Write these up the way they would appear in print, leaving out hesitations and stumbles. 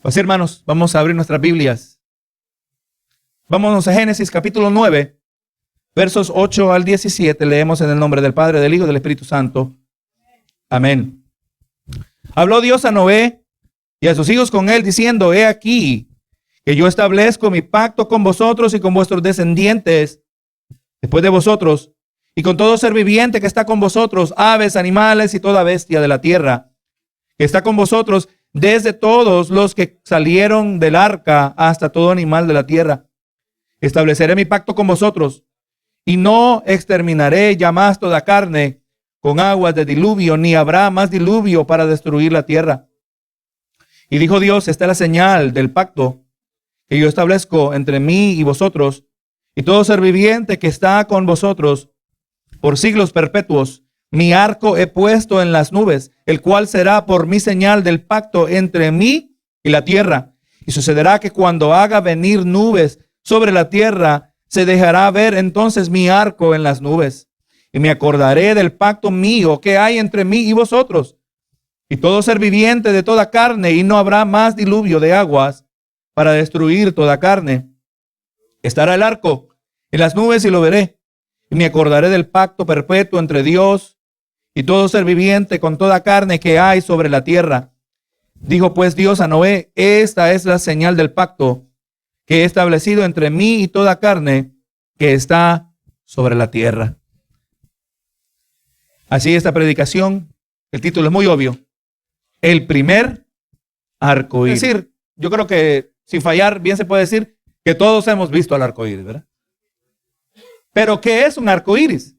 Pues hermanos, vamos a abrir nuestras Biblias. Vámonos a Génesis capítulo 9, versos 8 al 17. Leemos en el nombre del Padre, del Hijo y del Espíritu Santo. Amén. Habló Dios a Noé y a sus hijos con él, diciendo: He aquí que yo establezco mi pacto con vosotros y con vuestros descendientes después de vosotros, y con todo ser viviente que está con vosotros, aves, animales y toda bestia de la tierra, que está con vosotros, desde todos los que salieron del arca hasta todo animal de la tierra. Estableceré mi pacto con vosotros, y no exterminaré ya más toda carne con aguas de diluvio, ni habrá más diluvio para destruir la tierra. Y dijo Dios: Esta es la señal del pacto que yo establezco entre mí y vosotros, y todo ser viviente que está con vosotros por siglos perpetuos. Mi arco he puesto en las nubes, el cual será por mi señal del pacto entre mí y la tierra. Y sucederá que cuando haga venir nubes sobre la tierra, se dejará ver entonces mi arco en las nubes. Y me acordaré del pacto mío que hay entre mí y vosotros, y todo ser viviente de toda carne, y no habrá más diluvio de aguas para destruir toda carne. Estará el arco en las nubes y lo veré. Y me acordaré del pacto perpetuo entre Dios y todo ser viviente con toda carne que hay sobre la tierra. Dijo pues Dios a Noé: Esta es la señal del pacto que he establecido entre mí y toda carne que está sobre la tierra. Así esta predicación, el título es muy obvio: el primer arcoíris. Es decir, yo creo que sin fallar bien se puede decir que todos hemos visto al arcoíris, ¿verdad? Pero ¿qué es un arcoíris?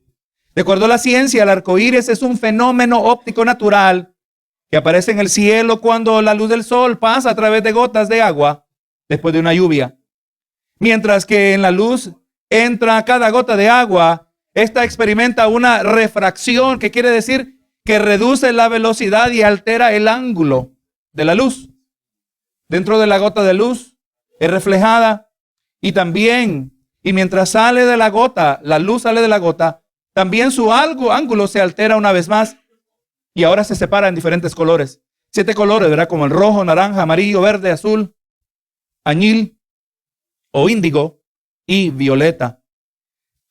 De acuerdo a la ciencia, el arcoíris es un fenómeno óptico natural que aparece en el cielo cuando la luz del sol pasa a través de gotas de agua después de una lluvia. Mientras que en la luz entra cada gota de agua, esta experimenta una refracción, que quiere decir que reduce la velocidad y altera el ángulo de la luz. Dentro de la gota de luz es reflejada y mientras sale de la gota, la luz sale de la gota, también su ángulo se altera una vez más y ahora se separa en diferentes colores. 7 colores, ¿verdad? Como el rojo, naranja, amarillo, verde, azul, añil o índigo y violeta.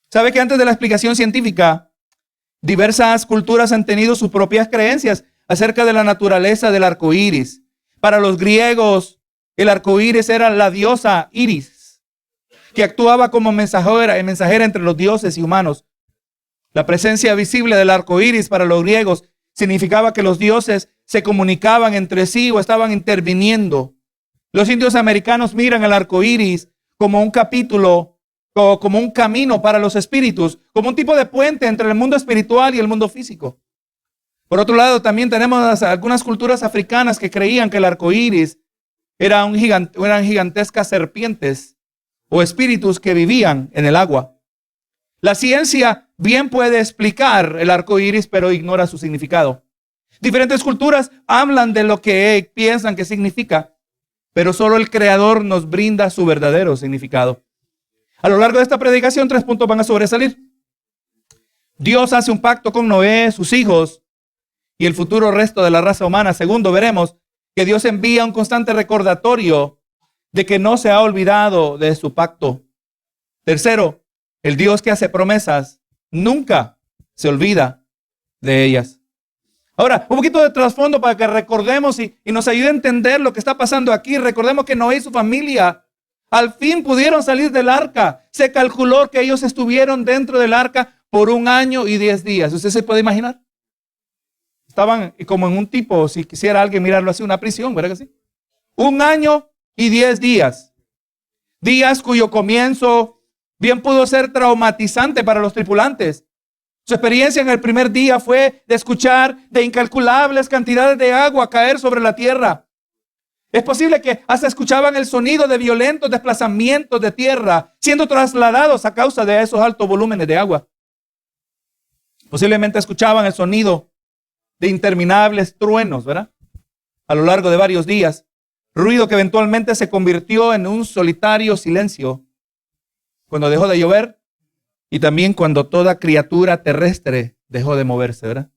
¿Sabe que antes de la explicación científica, diversas culturas han tenido sus propias creencias acerca de la naturaleza del arco iris? Para los griegos, el arco iris era la diosa Iris, que actuaba como mensajera entre los dioses y humanos. La presencia visible del arco iris para los griegos significaba que los dioses se comunicaban entre sí o estaban interviniendo. Los indios americanos miran el arco iris como un capítulo, como un camino para los espíritus, como un tipo de puente entre el mundo espiritual y el mundo físico. Por otro lado, también tenemos algunas culturas africanas que creían que el arco iris eran gigantescas serpientes o espíritus que vivían en el agua. La ciencia bien puede explicar el arco iris, pero ignora su significado. Diferentes culturas hablan de lo que piensan que significa, pero solo el Creador nos brinda su verdadero significado. A lo largo de esta predicación, 3 puntos van a sobresalir. Dios hace un pacto con Noé, sus hijos y el futuro resto de la raza humana. Segundo, veremos que Dios envía un constante recordatorio de que no se ha olvidado de su pacto. Tercero, el Dios que hace promesas nunca se olvida de ellas. Ahora, un poquito de trasfondo para que recordemos y nos ayude a entender lo que está pasando aquí. Recordemos que Noé y su familia al fin pudieron salir del arca. Se calculó que ellos estuvieron dentro del arca por 1 año y 10 días. ¿Usted se puede imaginar? Estaban como en un tipo, si quisiera alguien mirarlo así, una prisión, ¿verdad que sí? 1 año y 10 días. Días cuyo comienzo bien pudo ser traumatizante para los tripulantes. Su experiencia en el primer día fue de escuchar de incalculables cantidades de agua caer sobre la tierra. Es posible que hasta escuchaban el sonido de violentos desplazamientos de tierra siendo trasladados a causa de esos altos volúmenes de agua. Posiblemente escuchaban el sonido de interminables truenos, ¿verdad? A lo largo de varios días. Ruido que eventualmente se convirtió en un solitario silencio cuando dejó de llover y también cuando toda criatura terrestre dejó de moverse, ¿verdad?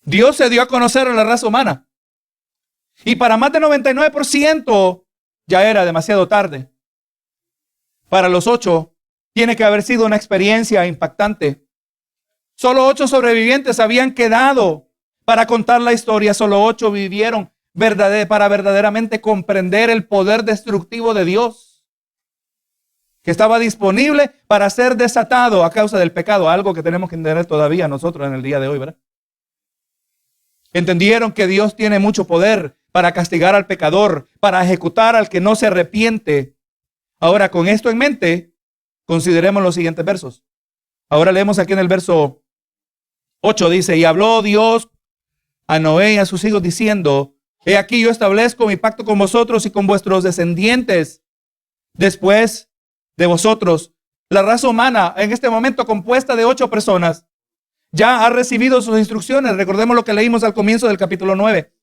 Dios se dio a conocer a la raza humana Y para más del 99% ya era demasiado tarde. Para los 8 tiene que haber sido una experiencia impactante. Solo 8 sobrevivientes habían quedado para contar la historia. Solo 8 vivieron para verdaderamente comprender el poder destructivo de Dios, que estaba disponible para ser desatado a causa del pecado. Algo que tenemos que entender todavía nosotros en el día de hoy, ¿verdad? Entendieron que Dios tiene mucho poder para castigar al pecador, para ejecutar al que no se arrepiente. Ahora, con esto en mente, consideremos los siguientes versos. Ahora leemos aquí en el verso 8, dice: y habló Dios a Noé y a sus hijos diciendo: he aquí yo establezco mi pacto con vosotros y con vuestros descendientes después de vosotros. La raza humana, en este momento compuesta de 8 personas, ya ha recibido sus instrucciones. Recordemos lo que leímos al comienzo del capítulo 9.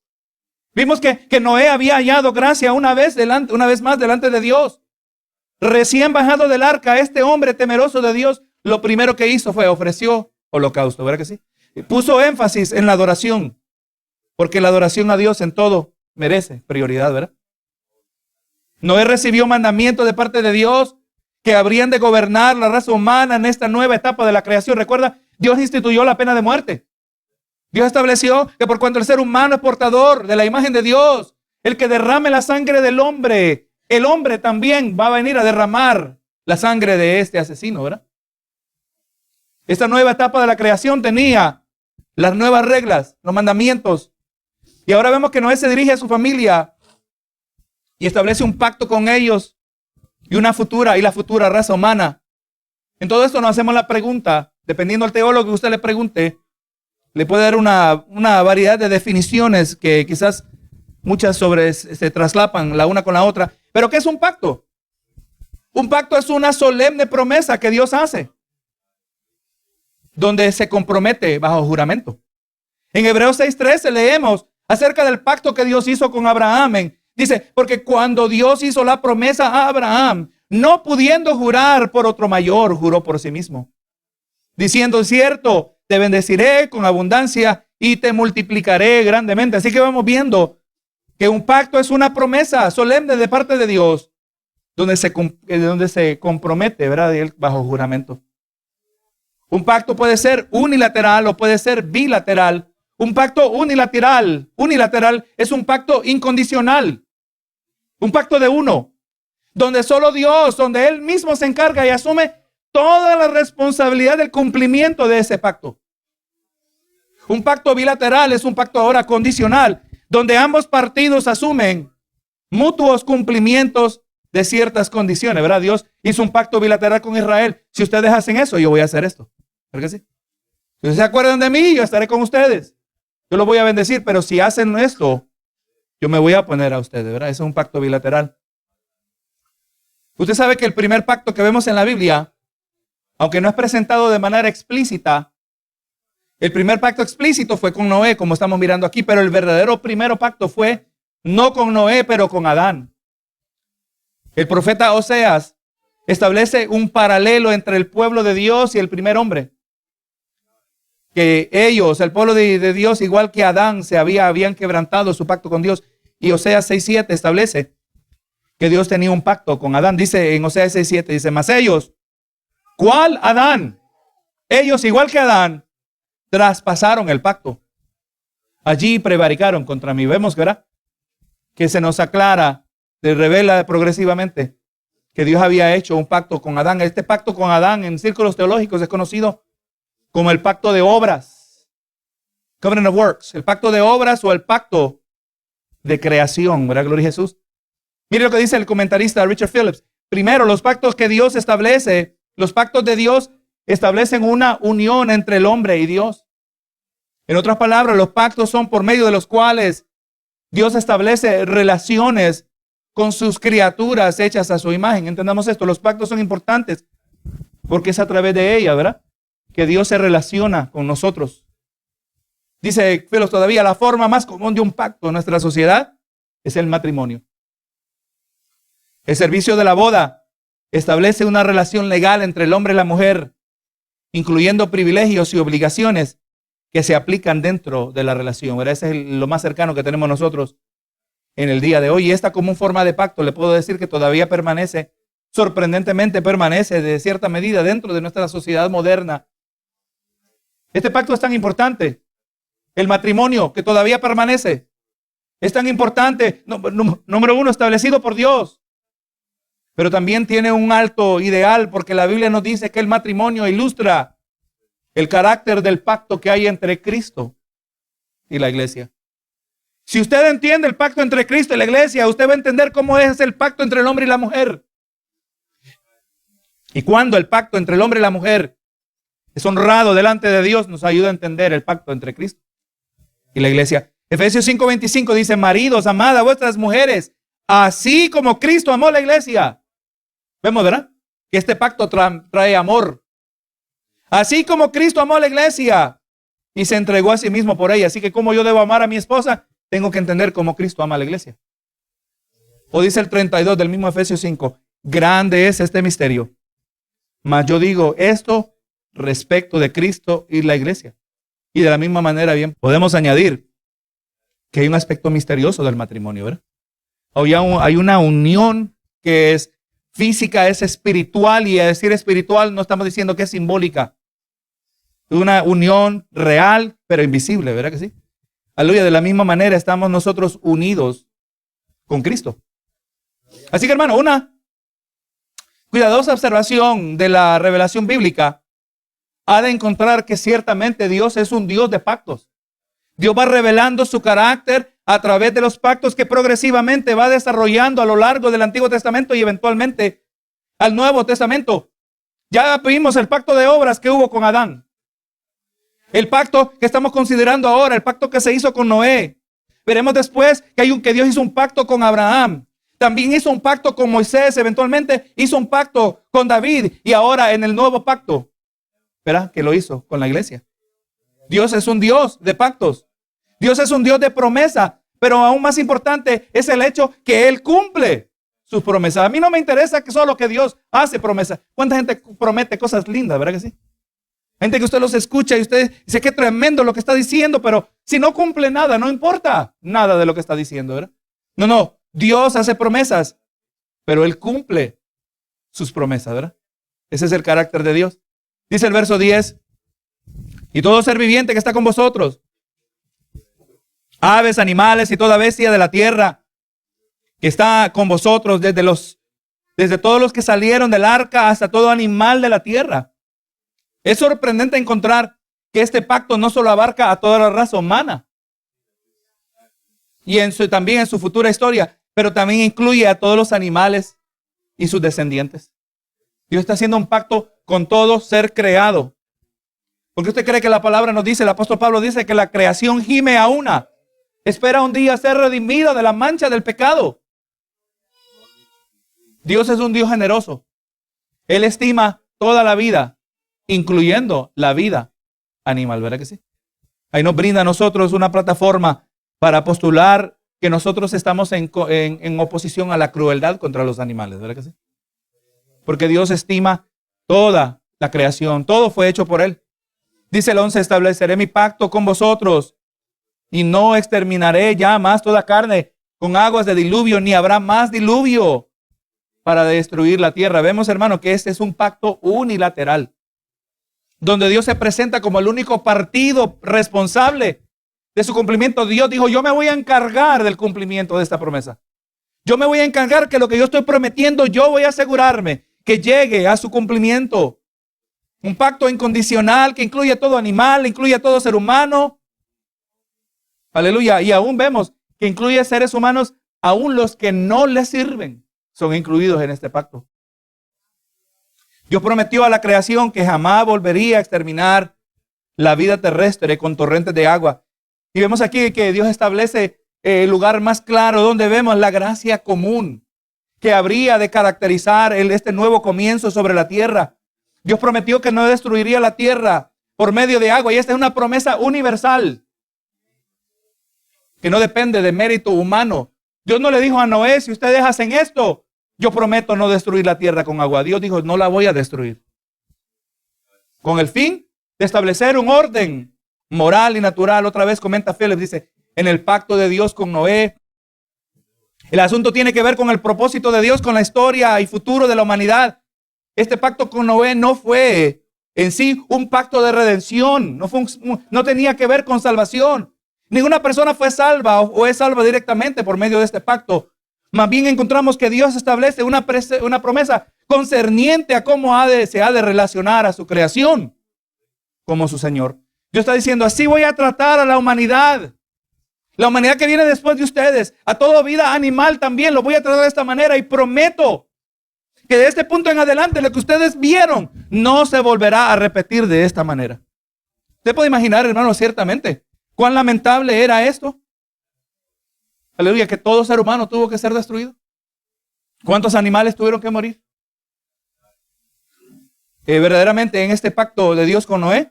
Vimos que Noé había hallado gracia una vez más delante de Dios. Recién bajado del arca, este hombre temeroso de Dios, lo primero que hizo fue ofreció holocausto, ¿verdad que sí? Y puso énfasis en la adoración, porque la adoración a Dios en todo merece prioridad, ¿verdad? Noé recibió mandamientos de parte de Dios que habrían de gobernar la raza humana en esta nueva etapa de la creación. Recuerda, Dios instituyó la pena de muerte. Dios estableció que por cuanto el ser humano es portador de la imagen de Dios, el que derrame la sangre del hombre, el hombre también va a venir a derramar la sangre de este asesino, ¿verdad? Esta nueva etapa de la creación tenía las nuevas reglas, los mandamientos. Y ahora vemos que Noé se dirige a su familia y establece un pacto con ellos y la futura raza humana. En todo esto nos hacemos la pregunta, dependiendo del teólogo que usted le pregunte, le puede dar una variedad de definiciones que quizás muchas se traslapan la una con la otra. ¿Pero qué es un pacto? Un pacto es una solemne promesa que Dios hace, donde se compromete bajo juramento. En Hebreos 6:13 leemos acerca del pacto que Dios hizo con Abraham. Dice, porque cuando Dios hizo la promesa a Abraham, no pudiendo jurar por otro mayor, juró por sí mismo, diciendo: cierto, te bendeciré con abundancia y te multiplicaré grandemente. Así que vamos viendo que un pacto es una promesa solemne de parte de Dios, donde se compromete, ¿verdad?, él bajo juramento. Un pacto puede ser unilateral o puede ser bilateral. Un pacto unilateral es un pacto incondicional. Un pacto de uno, donde solo Dios, donde Él mismo se encarga y asume toda la responsabilidad del cumplimiento de ese pacto. Un pacto bilateral es un pacto ahora condicional, donde ambos partidos asumen mutuos cumplimientos de ciertas condiciones, ¿verdad? Dios hizo un pacto bilateral con Israel. Si ustedes hacen eso, yo voy a hacer esto. ¿Verdad que sí? Si ustedes se acuerdan de mí, yo estaré con ustedes. Yo los voy a bendecir, pero si hacen esto, yo me voy a poner a ustedes, ¿verdad? Ese es un pacto bilateral. Usted sabe que el primer pacto que vemos en la Biblia, aunque no es presentado de manera explícita, el primer pacto explícito fue con Noé, como estamos mirando aquí, pero el verdadero primer pacto fue no con Noé, pero con Adán. El profeta Oseas establece un paralelo entre el pueblo de Dios y el primer hombre. Que ellos, el pueblo de Dios, igual que Adán, habían quebrantado su pacto con Dios. Y Oseas 6:7 establece que Dios tenía un pacto con Adán. Dice en Oseas 6:7, dice: mas ellos, ¿cuál Adán? Ellos, igual que Adán, traspasaron el pacto. Allí prevaricaron contra mí. Vemos, ¿verdad?, que se nos aclara, se revela progresivamente que Dios había hecho un pacto con Adán. Este pacto con Adán en círculos teológicos es conocido como el pacto de obras, Covenant of Works, el pacto de obras o el pacto de creación, ¿verdad? Gloria a Jesús. Mire lo que dice el comentarista Richard Phillips. Primero, los pactos que Dios establece, los pactos de Dios establecen una unión entre el hombre y Dios. En otras palabras, los pactos son por medio de los cuales Dios establece relaciones con sus criaturas hechas a su imagen. Entendamos esto, los pactos son importantes porque es a través de ellas, ¿verdad?, que Dios se relaciona con nosotros. Dice Phillips todavía, la forma más común de un pacto en nuestra sociedad es el matrimonio. El servicio de la boda establece una relación legal entre el hombre y la mujer, incluyendo privilegios y obligaciones que se aplican dentro de la relación, ¿verdad? Ese es lo más cercano que tenemos nosotros en el día de hoy. Y esta común forma de pacto, le puedo decir que todavía permanece, sorprendentemente permanece de cierta medida dentro de nuestra sociedad moderna. Este pacto es tan importante. El matrimonio que todavía permanece es tan importante. Número uno, establecido por Dios. Pero también tiene un alto ideal, porque la Biblia nos dice que el matrimonio ilustra el carácter del pacto que hay entre Cristo y la iglesia. Si usted entiende el pacto entre Cristo y la iglesia, usted va a entender cómo es el pacto entre el hombre y la mujer. Y cuando el pacto entre el hombre y la mujer es honrado delante de Dios, nos ayuda a entender el pacto entre Cristo y la iglesia. Efesios 5:25 dice: maridos, amad a vuestras mujeres, así como Cristo amó a la iglesia. Vemos, ¿verdad? Que este pacto trae amor. Así como Cristo amó a la iglesia y se entregó a sí mismo por ella. Así que como yo debo amar a mi esposa, tengo que entender cómo Cristo ama a la iglesia. O dice el 32 del mismo Efesios 5: grande es este misterio, mas yo digo esto respecto de Cristo y la iglesia. Y de la misma manera, bien, podemos añadir que hay un aspecto misterioso del matrimonio, ¿verdad? Hay una unión que es física, es espiritual, y a decir espiritual no estamos diciendo que es simbólica. Es una unión real, pero invisible, ¿verdad que sí? Aleluya. De la misma manera estamos nosotros unidos con Cristo. Así que, hermano, una cuidadosa observación de la revelación bíblica ha de encontrar que ciertamente Dios es un Dios de pactos. Dios va revelando su carácter a través de los pactos que progresivamente va desarrollando a lo largo del Antiguo Testamento y eventualmente al Nuevo Testamento. Ya vimos el pacto de obras que hubo con Adán. El pacto que estamos considerando ahora, el pacto que se hizo con Noé. Veremos después que Dios hizo un pacto con Abraham. También hizo un pacto con Moisés. Eventualmente hizo un pacto con David. Y ahora en el nuevo pacto, ¿verdad? Que lo hizo con la iglesia. Dios es un Dios de pactos. Dios es un Dios de promesa. Pero aún más importante es el hecho que Él cumple sus promesas. A mí no me interesa que solo que Dios hace promesas. ¿Cuánta gente promete cosas lindas, verdad que sí? Gente que usted los escucha y usted dice que tremendo lo que está diciendo, pero si no cumple nada, no importa nada de lo que está diciendo, ¿verdad? No, Dios hace promesas, pero Él cumple sus promesas, ¿verdad? Ese es el carácter de Dios. Dice el verso 10: y todo ser viviente que está con vosotros, aves, animales y toda bestia de la tierra que está con vosotros, desde todos los que salieron del arca hasta todo animal de la tierra. Es sorprendente encontrar que este pacto no solo abarca a toda la raza humana y también en su futura historia, pero también incluye a todos los animales y sus descendientes. Dios está haciendo un pacto con todo ser creado. Porque usted cree que la palabra nos dice, el apóstol Pablo dice que la creación gime a una. Espera un día ser redimida de la mancha del pecado. Dios es un Dios generoso. Él estima toda la vida, incluyendo la vida animal, ¿verdad que sí? Ahí nos brinda a nosotros una plataforma para postular que nosotros estamos en oposición a la crueldad contra los animales, ¿verdad que sí? Porque Dios estima toda la creación, todo fue hecho por Él. Dice el 11: estableceré mi pacto con vosotros y no exterminaré ya más toda carne con aguas de diluvio, ni habrá más diluvio para destruir la tierra. Vemos, hermano, que este es un pacto unilateral, donde Dios se presenta como el único partido responsable de su cumplimiento. Dios dijo: yo me voy a encargar del cumplimiento de esta promesa. Yo me voy a encargar que lo que yo estoy prometiendo, yo voy a asegurarme que llegue a su cumplimiento. Un pacto incondicional que incluye a todo animal, incluye a todo ser humano. Aleluya. Y aún vemos que incluye seres humanos, aún los que no le sirven, son incluidos en este pacto. Dios prometió a la creación que jamás volvería a exterminar la vida terrestre con torrentes de agua. Y vemos aquí que Dios establece el lugar más claro donde vemos la gracia común que habría de caracterizar este nuevo comienzo sobre la tierra. Dios prometió que no destruiría la tierra por medio de agua, y esta es una promesa universal que no depende de mérito humano. Dios no le dijo a Noé: si ustedes hacen esto, yo prometo no destruir la tierra con agua. Dios dijo: no la voy a destruir, con el fin de establecer un orden moral y natural. Otra vez comenta Phillips, dice: en el pacto de Dios con Noé, El asunto tiene que ver con el propósito de Dios, con la historia y futuro de la humanidad. Este pacto con Noé no fue en sí un pacto de redención, no tenía que ver con salvación. Ninguna persona fue salva o es salva directamente por medio de este pacto. Más bien encontramos que Dios establece una promesa concerniente a cómo se ha de relacionar a su creación como su Señor. Dios está diciendo, así voy a tratar a la humanidad. La humanidad que viene después de ustedes, a toda vida animal también, lo voy a tratar de esta manera y prometo que de este punto en adelante lo que ustedes vieron no se volverá a repetir de esta manera. Usted puede imaginar, hermano, ciertamente, cuán lamentable era esto. Aleluya, que todo ser humano tuvo que ser destruido. ¿Cuántos animales tuvieron que morir? Verdaderamente en este pacto de Dios con Noé,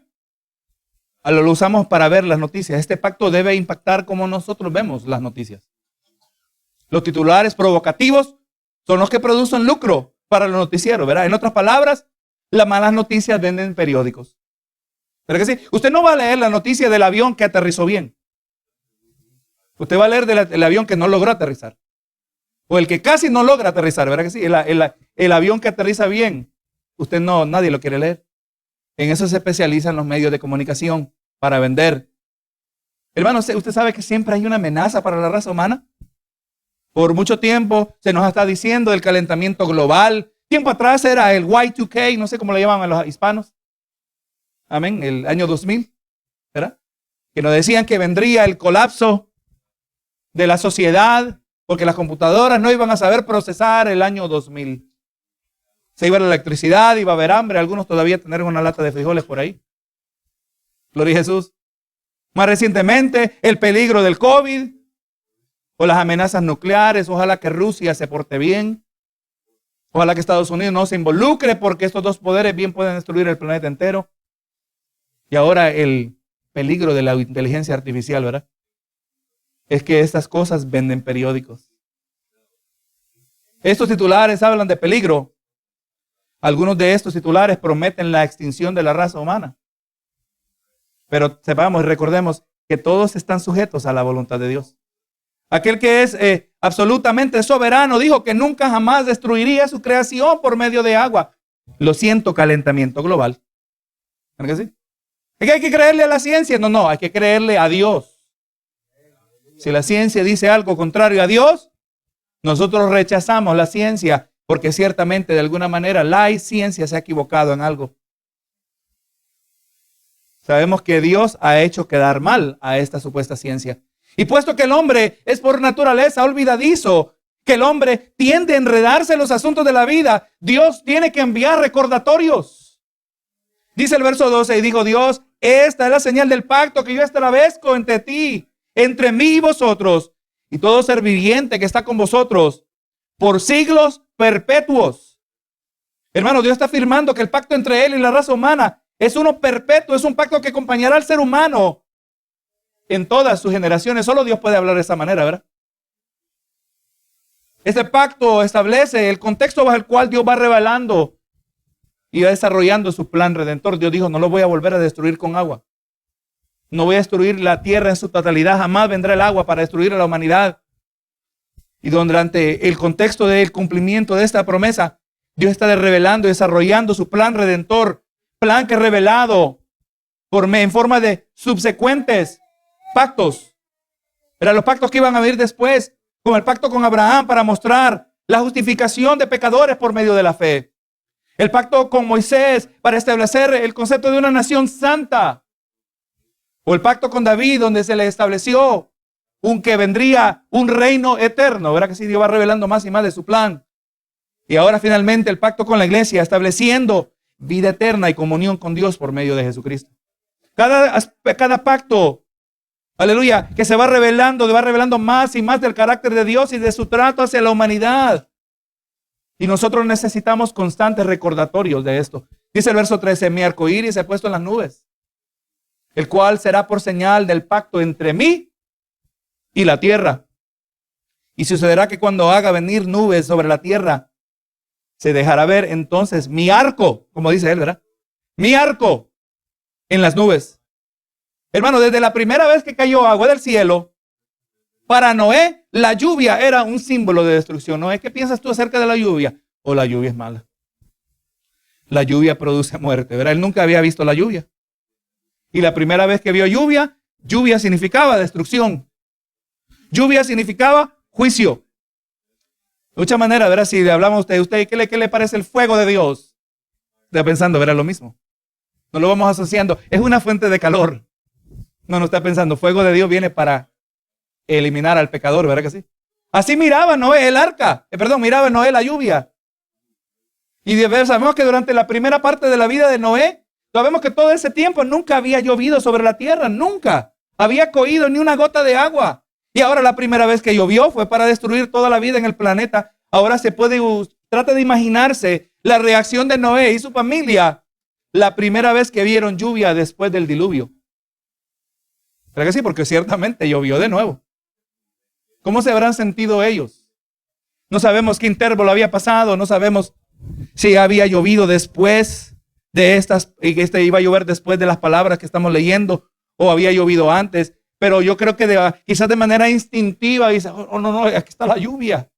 lo usamos para ver las noticias. Este pacto debe impactar como nosotros vemos las noticias. Los titulares provocativos son los que producen lucro para los noticieros, ¿verdad? En otras palabras, las malas noticias venden periódicos. ¿Verdad que sí? Usted no va a leer la noticia del avión que aterrizó bien. Usted va a leer del avión que no logró aterrizar. O el que casi no logra aterrizar, ¿verdad que sí? El avión que aterriza bien, nadie lo quiere leer. En eso se especializan los medios de comunicación para vender. Hermano, ¿usted sabe que siempre hay una amenaza para la raza humana? Por mucho tiempo se nos está diciendo el calentamiento global. Tiempo atrás era el Y2K, no sé cómo lo llaman a los hispanos. Amén, el año 2000, ¿verdad? Que nos decían que vendría el colapso de la sociedad porque las computadoras no iban a saber procesar el año 2000. Se iba la electricidad, iba a haber hambre, algunos todavía tendrán una lata de frijoles por ahí. Gloria a Jesús. Más recientemente, el peligro del COVID o las amenazas nucleares. Ojalá que Rusia se porte bien. Ojalá que Estados Unidos no se involucre porque estos dos poderes bien pueden destruir el planeta entero. Y ahora el peligro de la inteligencia artificial, ¿verdad? Es que estas cosas venden periódicos. Estos titulares hablan de peligro. Algunos de estos titulares prometen la extinción de la raza humana. Pero sepamos y recordemos que todos están sujetos a la voluntad de Dios. Aquel que es absolutamente soberano dijo que nunca jamás destruiría su creación por medio de agua. Lo siento, calentamiento global. ¿Verdad que sí? ¿Es que hay que creerle a la ciencia? No, hay que creerle a Dios. Si la ciencia dice algo contrario a Dios, nosotros rechazamos la ciencia porque ciertamente de alguna manera la ciencia se ha equivocado en algo. Sabemos que Dios ha hecho quedar mal a esta supuesta ciencia. Y puesto que el hombre es por naturaleza olvidadizo, que el hombre tiende a enredarse en los asuntos de la vida, Dios tiene que enviar recordatorios. Dice el verso 12, y dijo Dios, esta es la señal del pacto que yo establezco entre ti, entre mí y vosotros, y todo ser viviente que está con vosotros, por siglos perpetuos. Hermano, Dios está afirmando que el pacto entre Él y la raza humana es uno perpetuo, es un pacto que acompañará al ser humano en todas sus generaciones. Solo Dios puede hablar de esa manera, ¿verdad? Este pacto establece el contexto bajo el cual Dios va revelando y va desarrollando su plan redentor. Dios dijo, no lo voy a volver a destruir con agua. No voy a destruir la tierra en su totalidad. Jamás vendrá el agua para destruir a la humanidad. Y durante el contexto del cumplimiento de esta promesa, Dios está revelando y desarrollando su plan redentor. Plan que es revelado en forma de subsecuentes pactos. Eran los pactos que iban a venir después, como el pacto con Abraham para mostrar la justificación de pecadores por medio de la fe. El pacto con Moisés para establecer el concepto de una nación santa. O el pacto con David donde se le estableció que vendría un reino eterno. ¿Verdad que sí? Dios va revelando más y más de su plan. Y ahora finalmente el pacto con la iglesia estableciendo vida eterna y comunión con Dios por medio de Jesucristo. Cada pacto, aleluya, que se va revelando más y más del carácter de Dios y de su trato hacia la humanidad. Y nosotros necesitamos constantes recordatorios de esto. Dice el verso 13, mi arcoíris se ha puesto en las nubes, el cual será por señal del pacto entre mí y la tierra. Y sucederá que cuando haga venir nubes sobre la tierra, se dejará ver entonces mi arco, como dice él, ¿verdad? Mi arco en las nubes. Hermano, desde la primera vez que cayó agua del cielo, Para Noé, la lluvia era un símbolo de destrucción. Noé, ¿qué piensas tú acerca de la lluvia? O la lluvia es mala. La lluvia produce muerte, ¿verdad? Él nunca había visto la lluvia. Y la primera vez que vio lluvia, lluvia significaba destrucción. Lluvia significaba juicio. De muchas maneras, ¿verdad? Si le hablamos a usted, ¿qué le parece el fuego de Dios? Está pensando, ¿verdad? Lo mismo. No lo vamos asociando. Es una fuente de calor. No está pensando, fuego de Dios viene para eliminar al pecador, ¿verdad que sí? Así miraba Noé el arca. Miraba Noé la lluvia. Y sabemos que durante la primera parte de la vida de Noé, sabemos que todo ese tiempo nunca había llovido sobre la tierra, nunca había caído ni una gota de agua. Y ahora la primera vez que llovió fue para destruir toda la vida en el planeta. Ahora trata de imaginarse la reacción de Noé y su familia la primera vez que vieron lluvia después del diluvio. ¿Verdad que sí? Porque ciertamente llovió de nuevo. ¿Cómo se habrán sentido ellos? No sabemos qué intervalo había pasado, no sabemos si había llovido después de estas, y que iba a llover después de las palabras que estamos leyendo, o había llovido antes, pero yo creo que quizás de manera instintiva dice, no, aquí está la lluvia.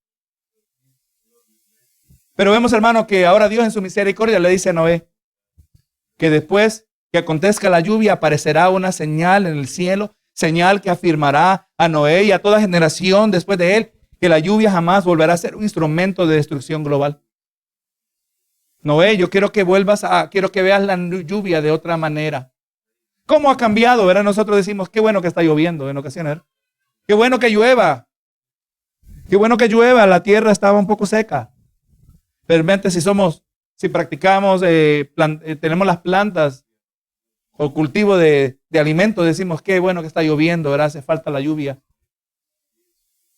Pero vemos, hermano, que ahora Dios en su misericordia le dice a Noé que después que acontezca la lluvia aparecerá una señal en el cielo, señal que afirmará a Noé y a toda generación después de él que la lluvia jamás volverá a ser un instrumento de destrucción global. Noé, yo quiero que quiero que veas la lluvia de otra manera. ¿Cómo ha cambiado? ¿Verdad? Nosotros decimos, qué bueno que está lloviendo en ocasiones. ¿Verdad? Qué bueno que llueva. Qué bueno que llueva. La tierra estaba un poco seca. Realmente si practicamos, tenemos las plantas o cultivo de alimentos, decimos, qué bueno que está lloviendo, ¿verdad? Hace falta la lluvia.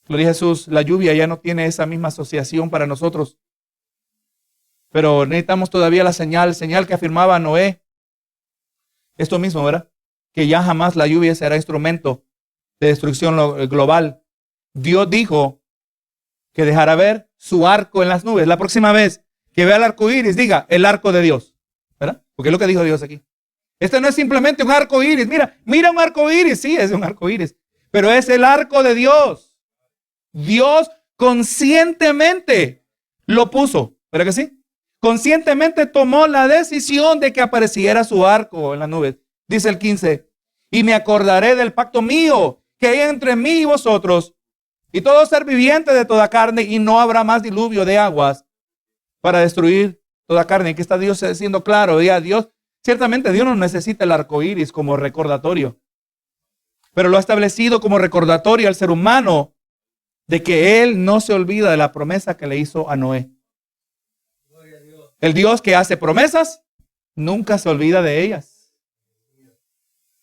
Gloria a Jesús, la lluvia ya no tiene esa misma asociación para nosotros. Pero necesitamos todavía la señal que afirmaba Noé. Esto mismo, ¿verdad? Que ya jamás la lluvia será instrumento de destrucción global. Dios dijo que dejará ver su arco en las nubes. La próxima vez que vea el arco iris, diga el arco de Dios, ¿verdad? Porque es lo que dijo Dios aquí. Este no es simplemente un arco iris. Mira un arco iris. Sí, es un arco iris. Pero es el arco de Dios. Dios conscientemente lo puso. ¿Verdad que sí? Conscientemente tomó la decisión de que apareciera su arco en las nubes. Dice el 15, y me acordaré del pacto mío que hay entre mí y vosotros y todo ser viviente de toda carne, y no habrá más diluvio de aguas para destruir toda carne. Aquí está Dios siendo claro. Ciertamente Dios no necesita el arco iris como recordatorio, pero lo ha establecido como recordatorio al ser humano de que Él no se olvida de la promesa que le hizo a Noé. El Dios que hace promesas nunca se olvida de ellas.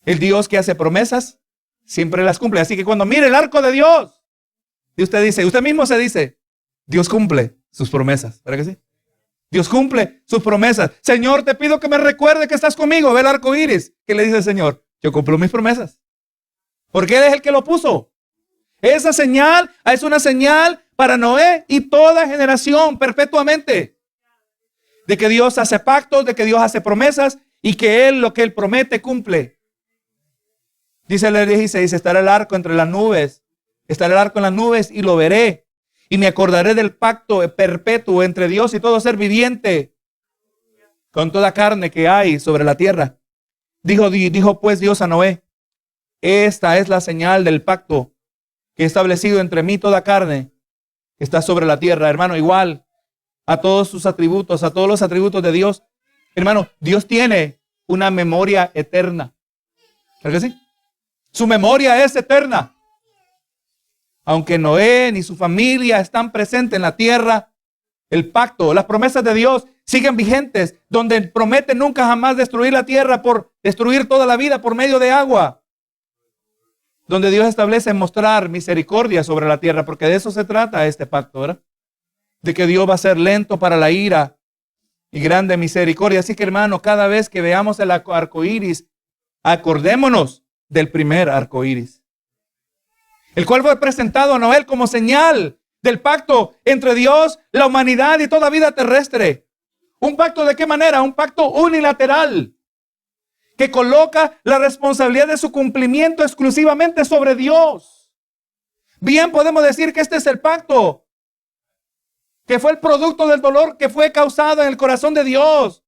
El Dios que hace promesas siempre las cumple. Así que cuando mire el arco de Dios, y usted mismo se dice, Dios cumple sus promesas. ¿Verdad que sí? Dios cumple sus promesas. Señor, te pido que me recuerde que estás conmigo. Ve el arco iris. ¿Qué le dice el Señor? Yo cumplo mis promesas. Porque Él es el que lo puso. Esa señal es una señal para Noé y toda generación perpetuamente. De que Dios hace pactos, de que Dios hace promesas y que Él lo que Él promete cumple. Dice el 16, estará el arco entre las nubes. Estará el arco en las nubes y lo veré. Y me acordaré del pacto perpetuo entre Dios y todo ser viviente. Con toda carne que hay sobre la tierra. Dijo pues Dios a Noé, esta es la señal del pacto que he establecido entre mí toda carne que está sobre la tierra. Hermano, igual a todos sus atributos, a todos los atributos de Dios. Hermano, Dios tiene una memoria eterna. ¿Verdad que sí? Su memoria es eterna. Aunque Noé ni su familia están presentes en la tierra, el pacto, las promesas de Dios siguen vigentes, donde promete nunca jamás destruir la tierra por destruir toda la vida por medio de agua. Donde Dios establece mostrar misericordia sobre la tierra, porque de eso se trata este pacto, ¿verdad? De que Dios va a ser lento para la ira y grande misericordia. Así que, hermano, cada vez que veamos el arco iris, acordémonos del primer arco iris, el cual fue presentado a Noé como señal del pacto entre Dios, la humanidad y toda vida terrestre. ¿Un pacto de qué manera? Un pacto unilateral que coloca la responsabilidad de su cumplimiento exclusivamente sobre Dios. Bien podemos decir que este es el pacto, que fue el producto del dolor que fue causado en el corazón de Dios,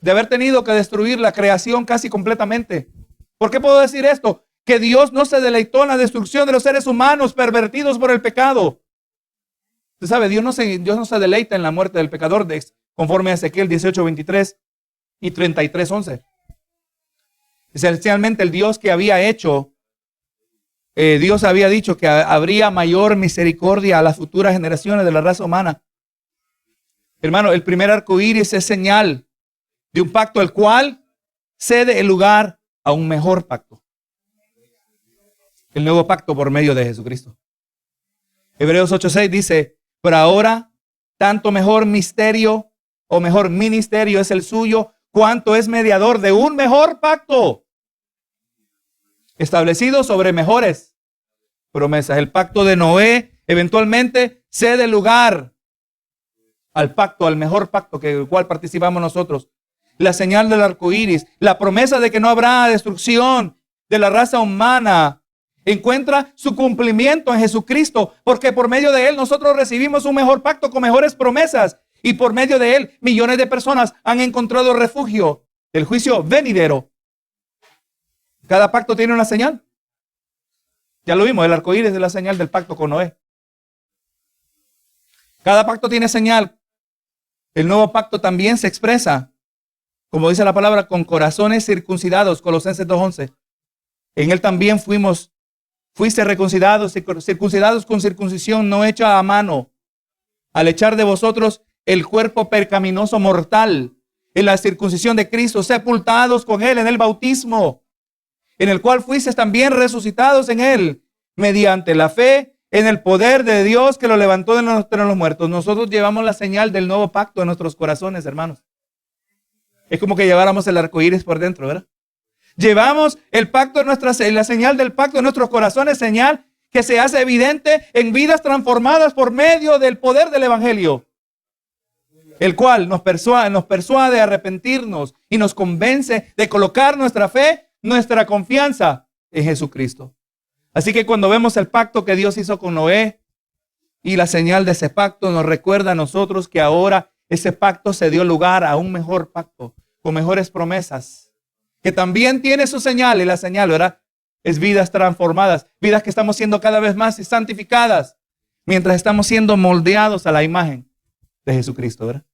de haber tenido que destruir la creación casi completamente. ¿Por qué puedo decir esto? Que Dios no se deleitó en la destrucción de los seres humanos pervertidos por el pecado. Usted sabe, Dios no se deleita en la muerte del pecador, conforme a Ezequiel 18:23 y 33:11. Esencialmente el Dios que había hecho, Dios había dicho que habría mayor misericordia a las futuras generaciones de la raza humana. Hermano, el primer arco iris es señal de un pacto el cual cede el lugar a un mejor pacto. El nuevo pacto por medio de Jesucristo. Hebreos 8:6 dice, pero ahora tanto mejor misterio o mejor ministerio es el suyo, cuanto es mediador de un mejor pacto, establecido sobre mejores promesas. El pacto de Noé eventualmente cede lugar al pacto, al mejor pacto que el cual participamos nosotros. La señal del arco iris, la promesa de que no habrá destrucción de la raza humana, encuentra su cumplimiento en Jesucristo, porque por medio de Él nosotros recibimos un mejor pacto con mejores promesas, y por medio de Él millones de personas han encontrado refugio del juicio venidero. Cada pacto tiene una señal. Ya lo vimos, el arco iris es la señal del pacto con Noé. Cada pacto tiene señal. El nuevo pacto también se expresa, como dice la palabra, con corazones circuncidados, Colosenses 2:11. En Él también fuiste circuncidados con circuncisión no hecha a mano, al echar de vosotros el cuerpo pecaminoso mortal, en la circuncisión de Cristo, sepultados con Él en el bautismo, en el cual fuisteis también resucitados en Él, mediante la fe en el poder de Dios que lo levantó de entre los muertos. Nosotros llevamos la señal del nuevo pacto en nuestros corazones, hermanos. Es como que lleváramos el arco iris por dentro, ¿verdad? Llevamos el pacto en la señal del pacto en nuestros corazones, señal que se hace evidente en vidas transformadas por medio del poder del evangelio, el cual nos persuade a arrepentirnos y nos convence de colocar nuestra fe, nuestra confianza en Jesucristo. Así que cuando vemos el pacto que Dios hizo con Noé y la señal de ese pacto, nos recuerda a nosotros que ahora ese pacto se dio lugar a un mejor pacto, con mejores promesas, que también tiene su señal, y la señal, ¿verdad?, es vidas transformadas, vidas que estamos siendo cada vez más santificadas, mientras estamos siendo moldeados a la imagen de Jesucristo, ¿verdad?